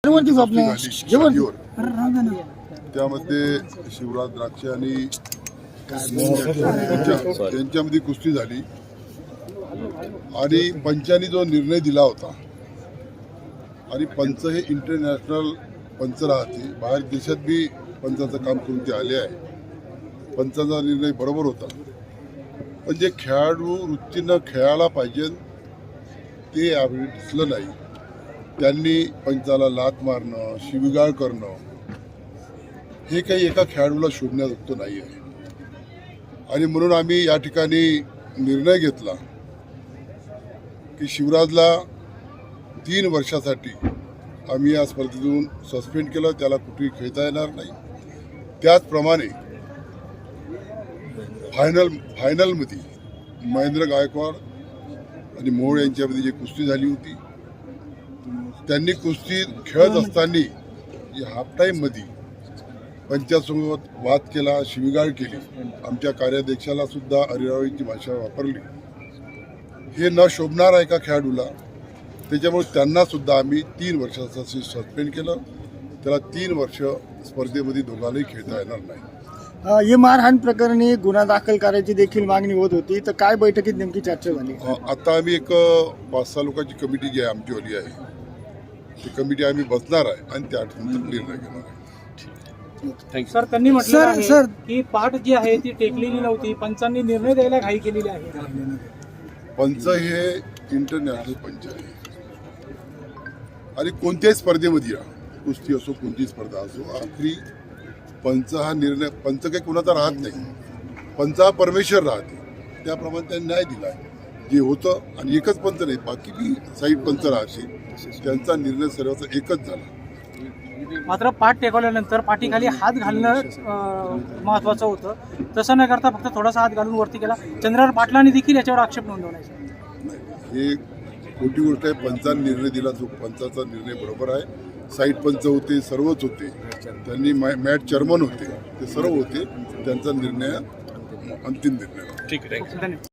झाली त्यामध्ये शिवराज द्राक्षे आणि यांच्यामध्ये कुस्ती झाली आणि पंचांनी जो निर्णय दिला होता आणि पंच हे इंटरनॅशनल पंच राहते, बाहेर देशात बी पंचाचं काम करून ते आले आहे. पंचाचा निर्णय बरोबर होता, पण जे खेळाडू वृत्तीनं खेळायला पाहिजे ते यावेळी दिसलं नाही. त्यांनी पंचाला लाथ मारणं, शिवीगाळ करणं हे काही एका खेळाडूला शोभण्याजोगतं नाही आहे. आणि म्हणून आम्ही या ठिकाणी निर्णय घेतला की शिवराजला 3 वर्षासाठी आम्ही या स्पर्धेतून सस्पेंड केलं, त्याला कुठेही खेळता येणार नाही. त्याचप्रमाणे फायनलमध्ये महेंद्र गायकवाड आणि मोहोळ यांच्यामध्ये जी कुस्ती झाली होती, त्यांनी कुस्ती खेळत असताना हाफ टाईममध्ये पंचासोबत वाद केला, शिवीगाळ केली, आमच्या कार्याध्यक्षाला सुद्धा अरेरावीची भाषा वापरली. हे न शोभणार आहे का खेळाडूला? त्याच्यामुळे त्यांना सुद्धा आम्ही 3 वर्षाचं सस्पेंड केलं. त्याला 3 वर्ष स्पर्धेमध्ये दोघांनाही खेळता येणार नाही. हे मारहाण प्रकरणी गुन्हा दाखल करायची देखील मागणी होत होती, तर काय बैठकीत नेमकी चर्चा झाली? आता आम्ही एक 5-6 लोकांची कमिटी जी आहे आमचीवाली आहे, ती कमिटी आम्ही बसणार आहे आणि त्यानंतर निर्णय घेणार आहे. सर, त्यांनी म्हटलं की पाठ जी आहे ती टेकलेली नव्हती, पंचांनी निर्णय द्यायला घाई केलेली आहे. पंच हे इंटरनॅशनल पंच आहे आणि कोणत्याही स्पर्धेमध्ये कुस्ती असो, कोणतीही स्पर्धा असो, आखरी पंच हा निर्णय, पंच काही कुणाचा राहत नाही, पंच हा परमेश्वर राहते. त्याप्रमाणे त्यांनी न्याय दिला जे होतं. आणि एकच पंच नाही, बाकी बी साईड पंच राहते, त्यांचा निर्णय सर्वांचा एकच झाला. मात्र पाठ टेकवल्यानंतर पाठीखाली हात घालणं महत्वाचं होतं, तसं न करता फक्त थोडासा हात घालून वरती केला. चंद्रहार पाटलांनी देखील याच्यावर आक्षेप नोंदवण्याचा. हे खोटी गोष्ट आहे. पंचांनी निर्णय दिला, जो पंचाचा निर्णय बरोबर आहे. साईड पंच होते, सर्वच होते, त्यांनी मॅट चेअरमन होते, ते सर्व होते, त्यांचा निर्णय अंतिम निर्णय. ठीक आहे, धन्यवाद.